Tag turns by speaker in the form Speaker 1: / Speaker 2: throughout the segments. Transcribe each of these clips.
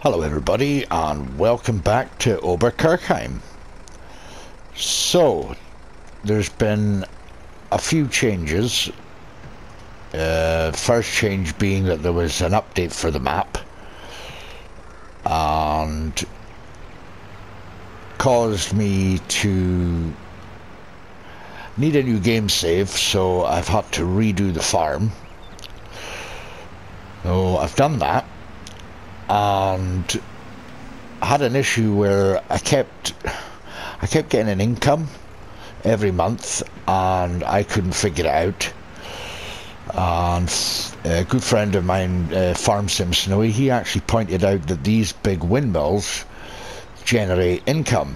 Speaker 1: Hello everybody and welcome back to Oberkirchheim. So, there's been a few changes. First change being that there was an update for the map and caused me to need a new game save, so I've had to redo the farm. So I've done that and had an issue where I kept getting an income every month and I couldn't figure it out. And a good friend of mine, FarmSimSnowy, he actually pointed out that these big windmills generate income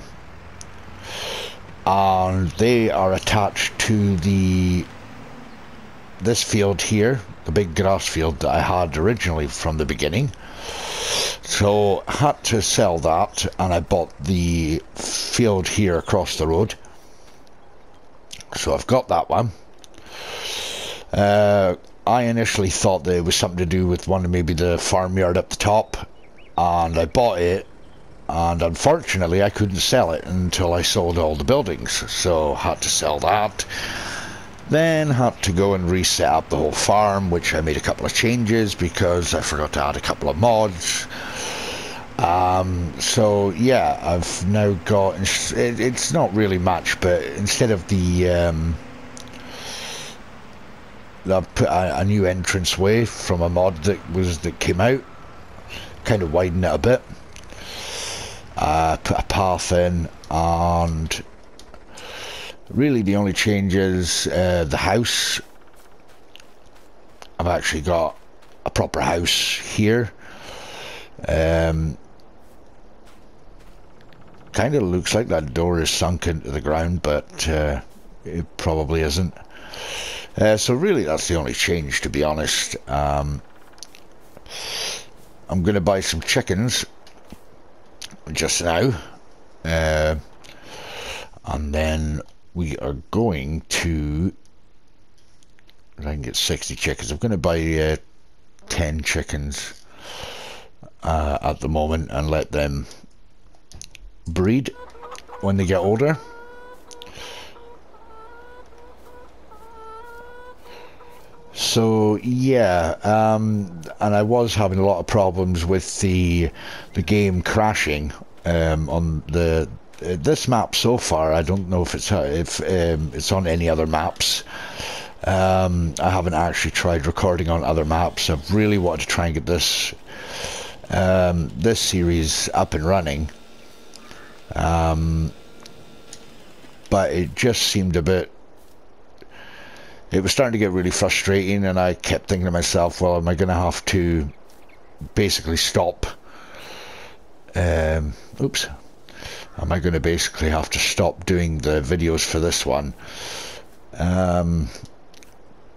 Speaker 1: and they are attached to this field here, the big grass field that I had originally from the beginning. So I had to sell that and I bought the field here across the road. So I've got that one. I initially thought that it was something to do with maybe the farmyard up the top, and I bought it, and unfortunately I couldn't sell it until I sold all the buildings, so had to sell that. Then had to go and reset up the whole farm, which I made a couple of changes because I forgot to add a couple of mods. So yeah, I've now got, it's not really much, but instead of I put a new entranceway from a mod that came out, kind of widened it a bit, put a path in, and really the only change is the house. I've actually got a proper house here. Kind of looks like that door is sunk into the ground, but it probably isn't. So really that's the only change, to be honest. I'm going to buy some chickens just now, and then we are going to, if I can get 60 chickens, I'm going to buy 10 chickens at the moment and let them breed when they get older. So yeah, and I was having a lot of problems with the game crashing on this map so far. I don't know if it's on any other maps. I haven't actually tried recording on other maps. I've really wanted to try and get this series up and running, but it just seemed a bit. It was starting to get really frustrating, and I kept thinking to myself, well, am I going to have to basically stop? Am I going to basically have to stop doing the videos for this one?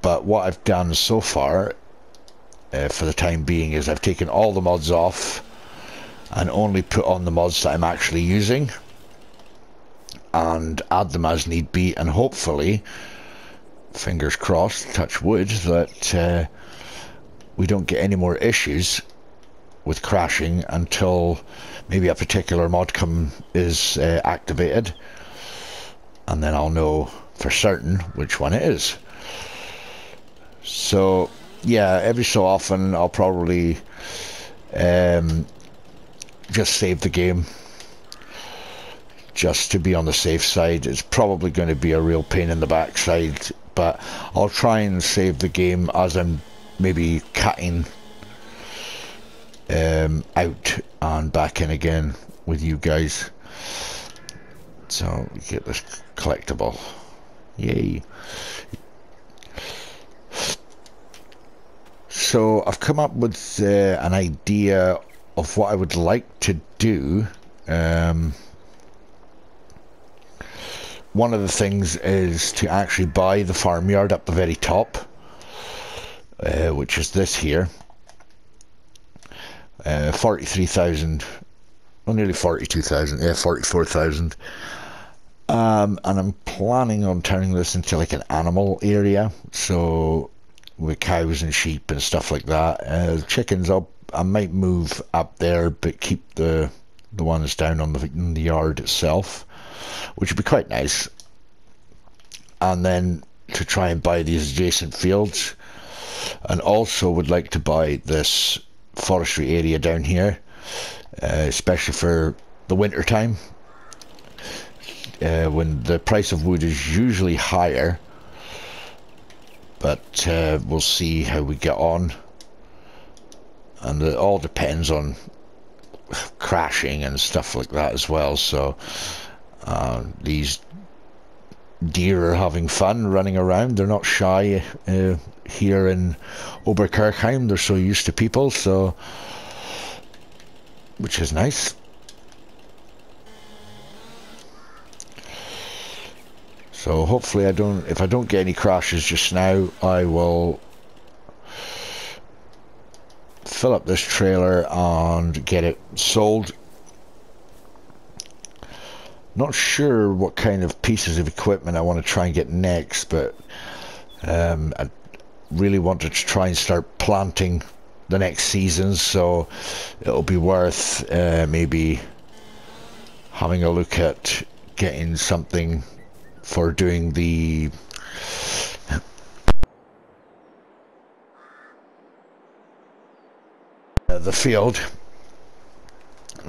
Speaker 1: But what I've done so far, for the time being, is I've taken all the mods off and only put on the mods that I'm actually using, and add them as need be, and hopefully, fingers crossed, touch wood, that we don't get any more issues with crashing until maybe a particular mod is activated, and then I'll know for certain which one it is. So yeah, every so often I'll probably just save the game just to be on the safe side. It's probably going to be a real pain in the backside, but I'll try and save the game as I'm maybe cutting out and back in again with you guys. So we get this collectible. Yay. So I've come up with an idea of what I would like to do. One of the things is to actually buy the farmyard up the very top, which is this here. 43,000, well, nearly 42,000, yeah, 44,000. And I'm planning on turning this into like an animal area, so with cows and sheep and stuff like that. Chickens, I might move up there, but keep the ones down on in the yard itself, which would be quite nice. And then to try and buy these adjacent fields, and also would like to buy this forestry area down here, especially for the winter time, when the price of wood is usually higher. But we'll see how we get on, and it all depends on crashing and stuff like that as well. So these deer are having fun running around. They're not shy here in Oberkirchheim. They're so used to people, so which is nice. So hopefully if I don't get any crashes just now, I will fill up this trailer and get it sold. Not sure what kind of pieces of equipment I want to try and get next, but I really wanted to try and start planting the next season, so it'll be worth maybe having a look at getting something for doing the field.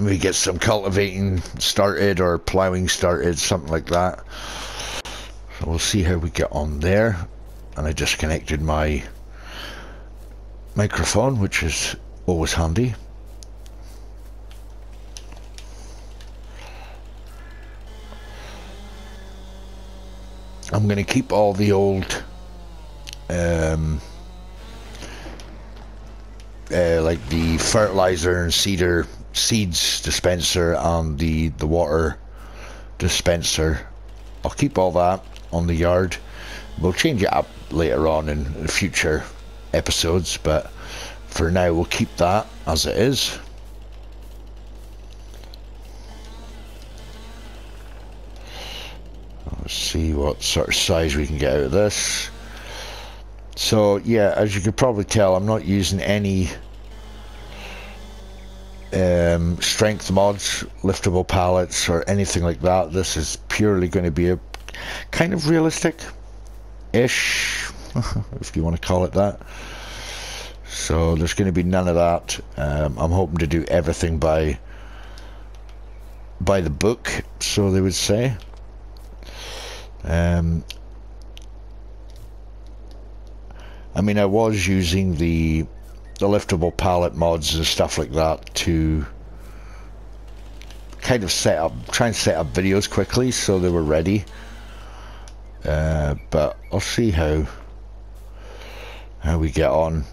Speaker 1: We get some cultivating started or ploughing started, something like that. So we'll see how we get on there. And I just connected my microphone, which is always handy. I'm going to keep all the old like the fertilizer and seeds dispenser and the water dispenser. I'll keep all that on the yard. We'll change it up later on in future episodes, but for now we'll keep that as it is. Let's see what sort of size we can get out of this. So yeah, as you could probably tell, I'm not using any strength mods, liftable pallets or anything like that. This is purely going to be a kind of realistic-ish, if you want to call it that. So there's going to be none of that. I'm hoping to do everything by the book, so they would say. I mean, I was using the liftable pallet mods and stuff like that to kind of try and set up videos quickly so they were ready. But I'll see how we get on.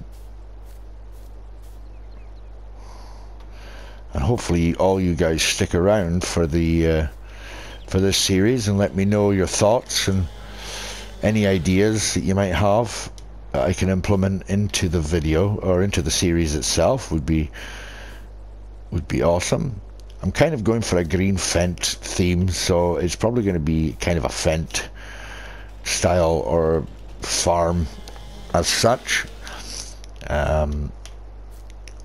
Speaker 1: And hopefully all you guys stick around for the for this series and let me know your thoughts and any ideas that you might have that I can implement into the video or into the series itself. Would be awesome. I'm kind of going for a green Fent theme, so it's probably going to be kind of a Fent style or farm as such.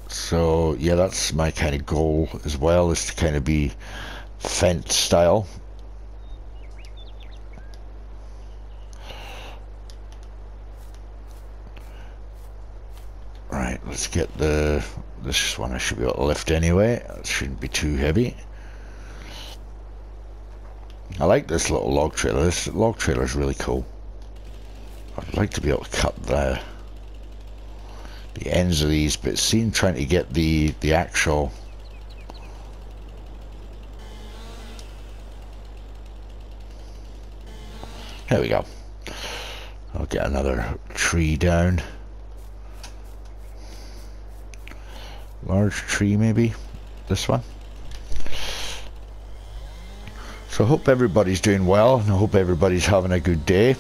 Speaker 1: So yeah, that's my kind of goal as well, is to kind of be Fent style. Right, let's get this one. I should be able to lift anyway. It shouldn't be too heavy. I like this little log trailer. This log trailer is really cool. I'd like to be able to cut the ends of these, but seeing trying to get the actual there we go. I'll get another tree down. Large tree, maybe this one. So I hope everybody's doing well, and I hope everybody's having a good day,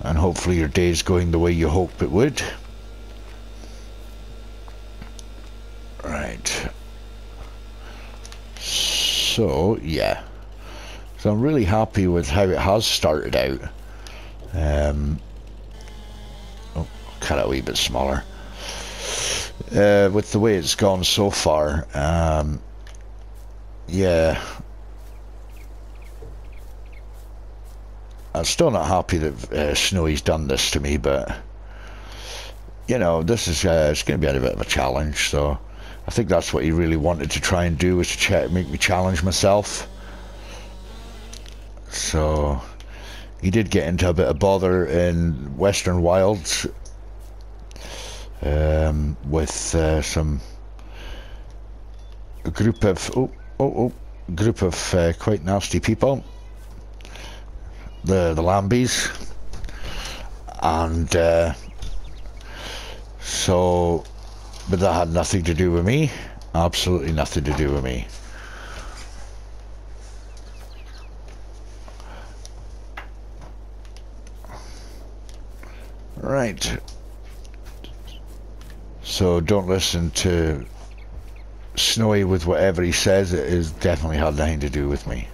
Speaker 1: and hopefully your day's going the way you hope it would. Right, so yeah, so I'm really happy with how it has started out. cut it a wee bit smaller. With the way it's gone so far, yeah, I'm still not happy that Snowy's done this to me, but you know, this is it's going to be a bit of a challenge. So I think that's what he really wanted to try and do, was to make me challenge myself. So he did get into a bit of bother in Western Wilds with a group of quite nasty people, the Lambies, and so, but that had nothing to do with me, absolutely nothing to do with me. Right, so don't listen to Snowy with whatever he says. It has definitely had nothing to do with me.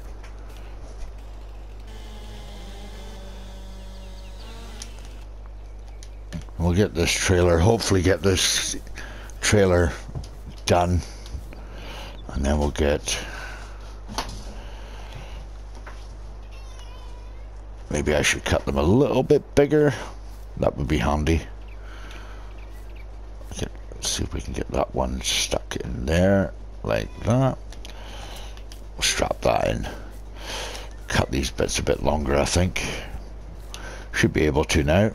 Speaker 1: We'll get this trailer, hopefully get this trailer done, and then we'll get, maybe I should cut them a little bit bigger. That would be handy. Okay, let's see if we can get that one stuck in there like that. We'll strap that in. Cut these bits a bit longer, I think. Should be able to now.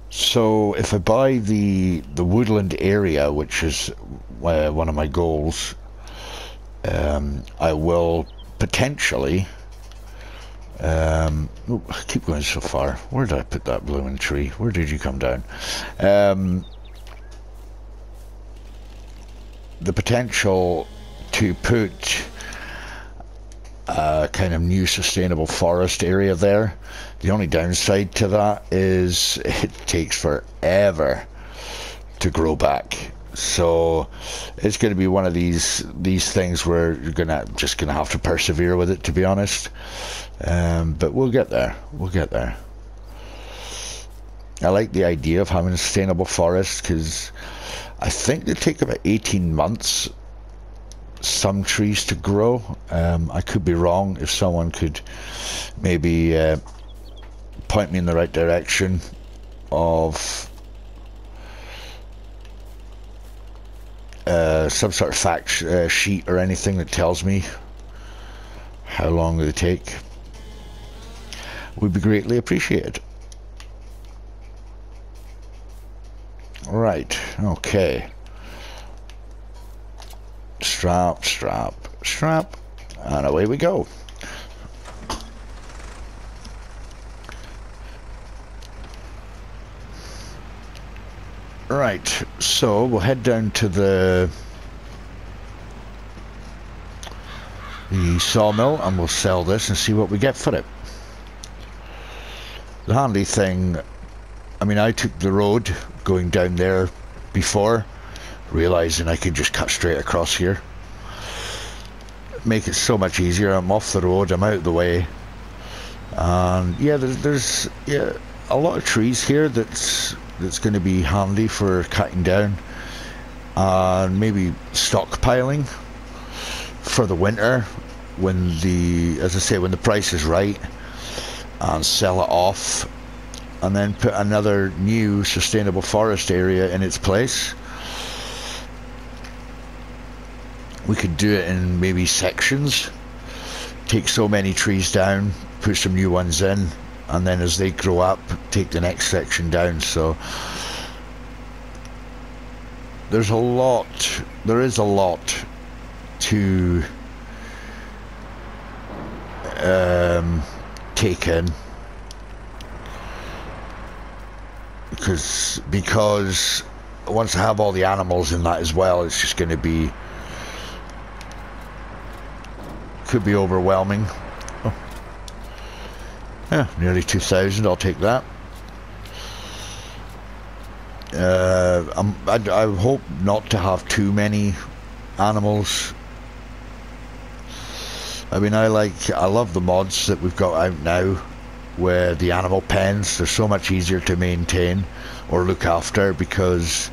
Speaker 1: So if I buy the woodland area, which is one of my goals, I will potentially I keep going so far. Where did I put that blooming tree? Where did you come down? The potential to put a kind of new sustainable forest area there. The only downside to that is it takes forever to grow back. So it's going to be one of these things where you're just gonna have to persevere with it, to be honest. But we'll get there. We'll get there. I like the idea of having a sustainable forest, because I think they take about 18 months some trees to grow. I could be wrong. If someone could maybe point me in the right direction of some sort of fact sheet or anything that tells me how long they take, would be greatly appreciated. Right, okay. Strap, strap, strap, and away we go. Right, so we'll head down to the sawmill and we'll sell this and see what we get for it. The handy thing, I mean, I took the road going down there before, realizing I could just cut straight across here. Make it so much easier. I'm off the road, I'm out of the way, and yeah, there's a lot of trees here that's going to be handy for cutting down and maybe stockpiling for the winter when as I say, when the price is right, and sell it off and then put another new sustainable forest area in its place. We could do it in maybe sections, take so many trees down, put some new ones in, and then as they grow up, take the next section down. So there is a lot to take in, because once I have all the animals in that as well, it's just going to be, could be overwhelming. Oh. Yeah, nearly 2,000, I'll take that. I hope not to have too many animals I mean, I love the mods that we've got out now where the animal pens, they're so much easier to maintain or look after because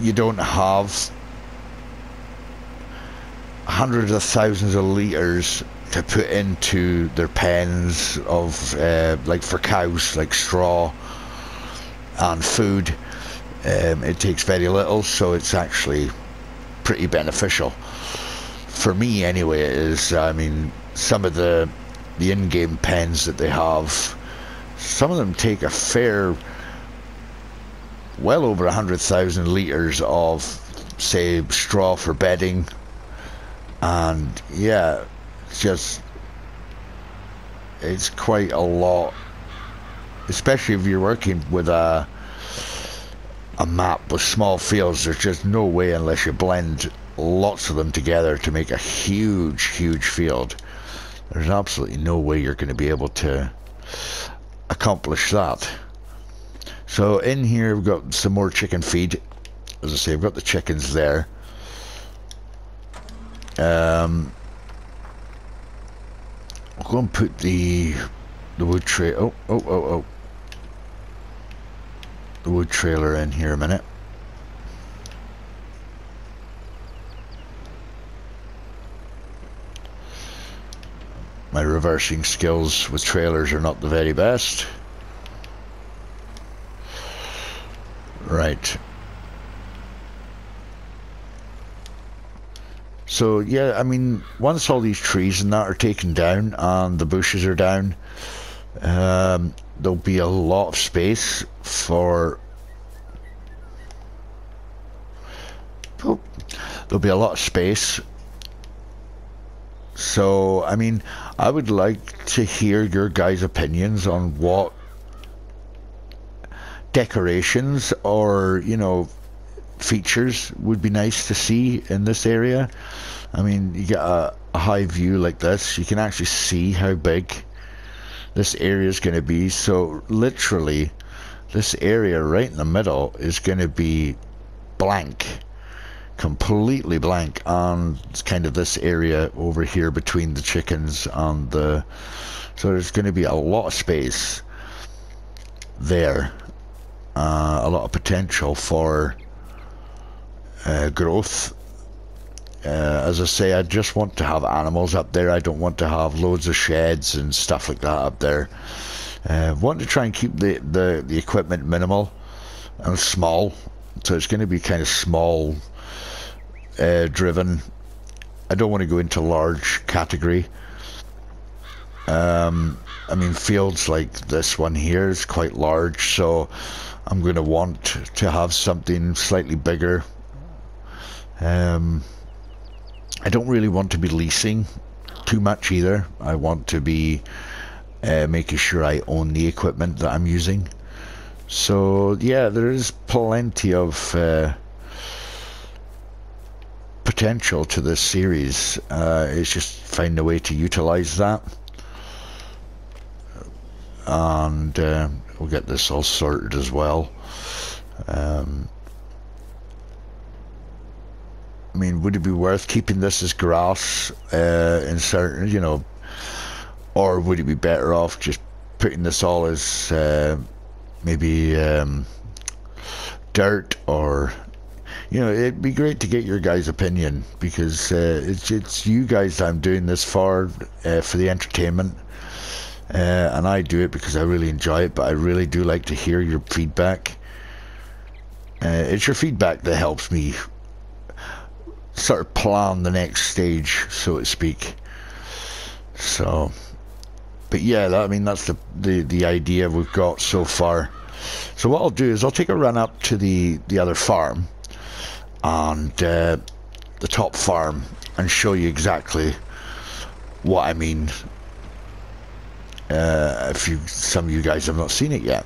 Speaker 1: you don't have hundreds of thousands of litres to put into their pens of like for cows, like straw and food. It takes very little, so it's actually pretty beneficial for me anyway. It is. I mean, some of the in-game pens that they have, some of them take a fair, well over 100,000 litres of, say, straw for bedding, and yeah, it's quite a lot, especially if you're working with a map with small fields. There's just no way, unless you blend lots of them together to make a huge field, there's absolutely no way you're going to be able to accomplish that. So in here we've got some more chicken feed. As I say, I've got the chickens there. I'll go and put the wood tray. Oh. The wood trailer in here a minute. My reversing skills with trailers are not the very best. Right. So yeah, I mean, once all these trees and that are taken down and the bushes are down, there'll be a lot of space for so I mean, I would like to hear your guys' opinions on what decorations or, you know, features would be nice to see in this area. I mean, you get a high view like this, you can actually see how big this area is going to be. So literally this area right in the middle is going to be blank, completely blank, and it's kind of this area over here between the chickens and the, so there's going to be a lot of space there, a lot of potential for growth. As I say, I just want to have animals up there. I don't want to have loads of sheds and stuff like that up there. I want to try and keep the equipment minimal and small, so it's going to be kind of small driven. I don't want to go into large category. I mean, fields like this one here is quite large, so I'm going to want to have something slightly bigger. I don't really want to be leasing too much either. I want to be making sure I own the equipment that I'm using. So yeah, there is plenty of potential to this series. It's just finding a way to utilize that, and we'll get this all sorted as well. I mean, would it be worth keeping this as grass in certain, you know, or would it be better off just putting this all as maybe dirt, or, you know, it'd be great to get your guys' opinion, because it's you guys I'm doing this for the entertainment, and I do it because I really enjoy it, but I really do like to hear your feedback. It's your feedback that helps me sort of plan the next stage, so to speak. So, but yeah, I mean, that's the idea we've got so far. So what I'll do is I'll take a run up to the other farm and the top farm and show you exactly what I mean. If some of you guys have not seen it yet,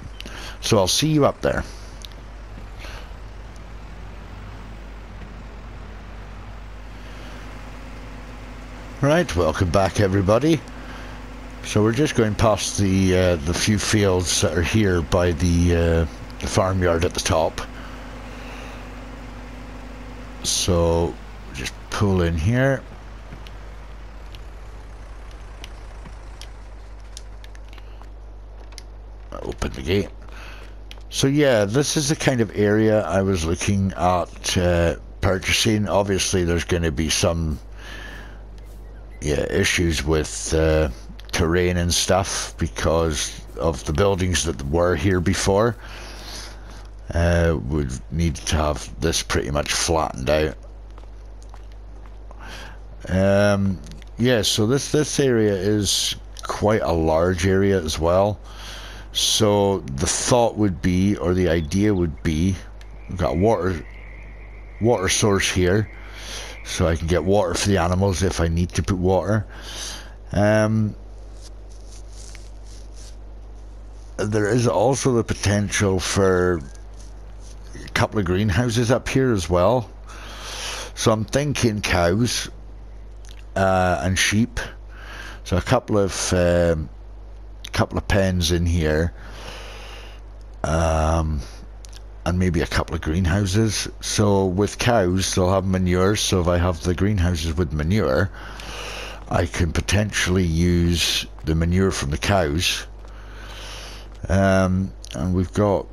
Speaker 1: so I'll see you up there. Right, welcome back everybody. So we're just going past the few fields that are here by the farmyard at the top. So just pull in here. duplicate. So yeah, this is the kind of area I was looking at purchasing. Obviously there's going to be some issues with terrain and stuff because of the buildings that were here before. Would need to have this pretty much flattened out. Yeah, so this area is quite a large area as well. So the thought would be, or the idea would be, we've got a water source here, so I can get water for the animals if I need to put water. There is also the potential for a couple of greenhouses up here as well. So I'm thinking cows and sheep. So a couple of pens in here, and maybe a couple of greenhouses. So with cows, they'll have manure. So if I have the greenhouses with manure, I can potentially use the manure from the cows. And we've got,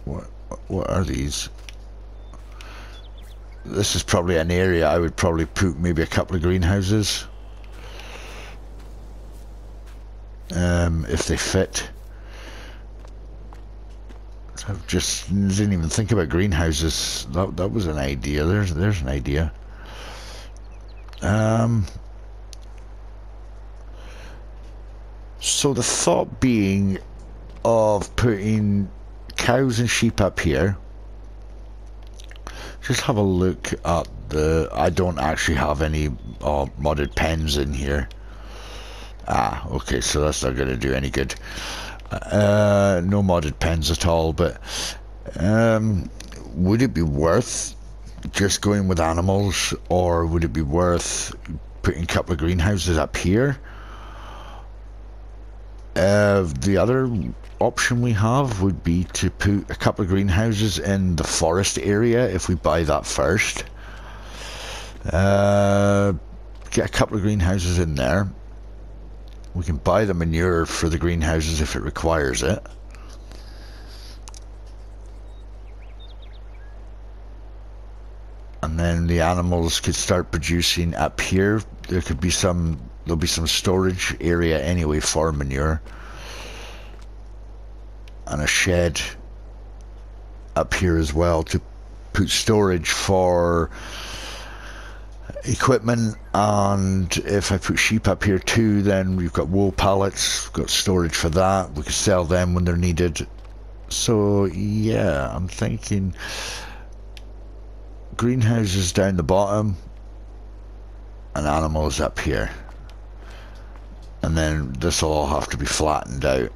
Speaker 1: what are these? This is probably an area I would probably put maybe a couple of greenhouses, if they fit. I just didn't even think about greenhouses. That was an idea. There's an idea. So the thought being of putting cows and sheep up here. Just have a look at I don't actually have any modded pens in here. Ah, okay, so that's not going to do any good. No modded pens at all, but would it be worth just going with animals, or would it be worth putting a couple of greenhouses up here? The other option we have would be to put a couple of greenhouses in the forest area if we buy that first. Get a couple of greenhouses in there. We can buy the manure for the greenhouses if it requires it. And then the animals could start producing up here. There'll be some storage area anyway for manure. And a shed up here as well to put storage for equipment. And if I put sheep up here too, then we've got wool pallets, we've got storage for that. We can sell them when they're needed. So yeah, I'm thinking greenhouses down the bottom and animals up here. And then this will all have to be flattened out.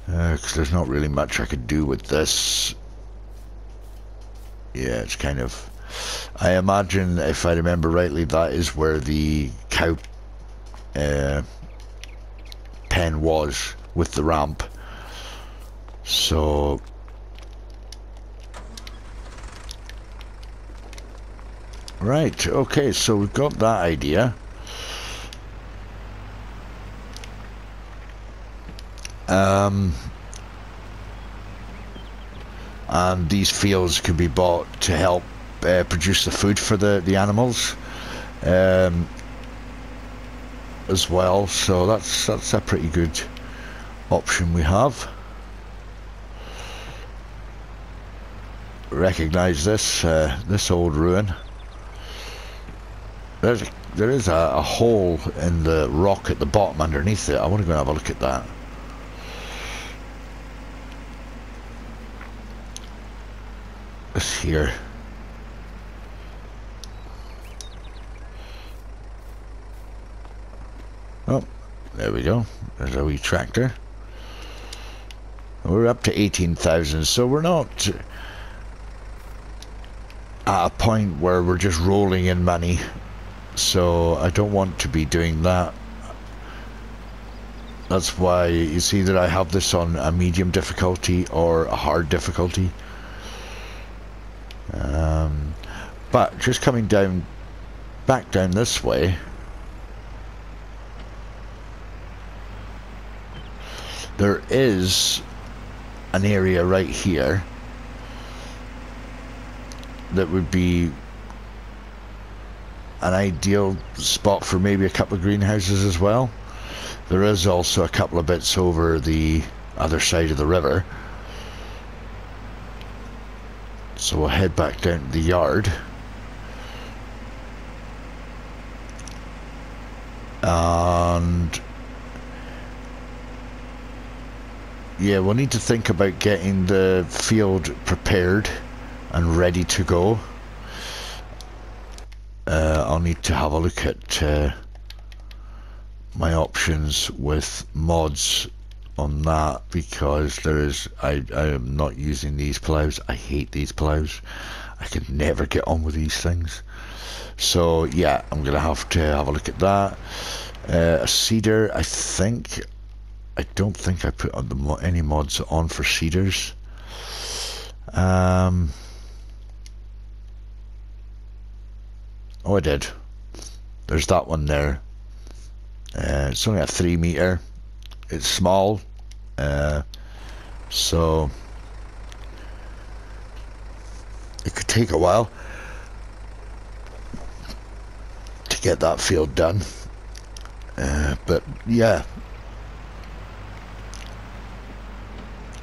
Speaker 1: Because there's not really much I could do with this. Yeah, it's kind of... I imagine, if I remember rightly, that is where the cow pen was with the ramp. So... Right, okay, so we've got that idea. And these fields can be bought to help produce the food for the animals as well. So that's a pretty good option we have. Recognize this this old ruin. There is a hole in the rock at the bottom underneath it. I want to go and have a look at that. This here. Oh, there we go. There's a wee tractor. We're up to 18,000, so we're not at a point where we're just rolling in money. So I don't want to be doing that. That's why you see that I have this on a medium difficulty or a hard difficulty. But just coming down back down this way, there is an area right here that would be an ideal spot for maybe a couple of greenhouses as well. There is also a couple of bits over the other side of the river, so we'll head back down to the yard. And yeah, we'll need to think about getting the field prepared and ready to go. I'll need to have a look at my options with mods on that, because there is I am not using these plows. I hate these plows. I could never get on with these things. So yeah, I'm gonna have to have a look at that. A seeder, I don't think I put on any mods on for seeders. Oh, I did. There's that one there. It's only a 3 meter. It's small, so it could take a while to get that field done. But yeah,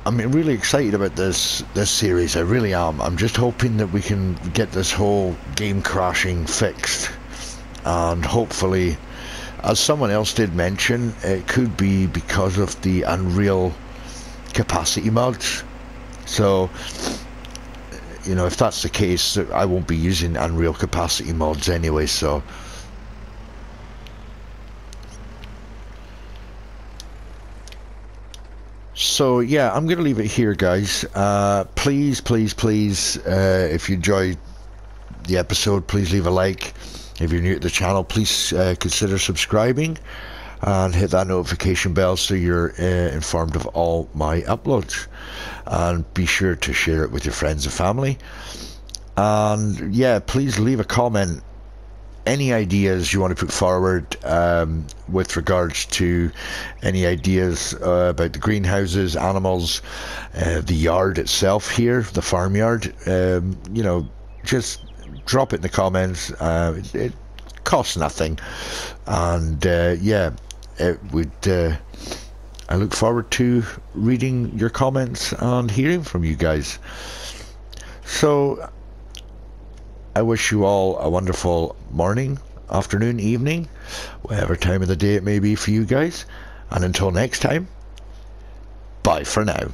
Speaker 1: I'm really excited about this series. I really am. I'm just hoping that we can get this whole game crashing fixed, and hopefully, as someone else did mention, it could be because of the Unreal capacity mods. So, you know, if that's the case, I won't be using Unreal capacity mods anyway, so yeah, I'm gonna leave it here, guys. Please, if you enjoyed the episode, please leave a like. If you're new to the channel, please consider subscribing and hit that notification bell so you're informed of all my uploads, and be sure to share it with your friends and family. And yeah, please leave a comment, any ideas you want to put forward with regards to any ideas about the greenhouses, animals, the yard itself here, the farmyard. You know, just drop it in the comments. It costs nothing, and yeah, it would I look forward to reading your comments and hearing from you guys. So I wish you all a wonderful morning, afternoon, evening, whatever time of the day it may be for you guys, and until next time, bye for now.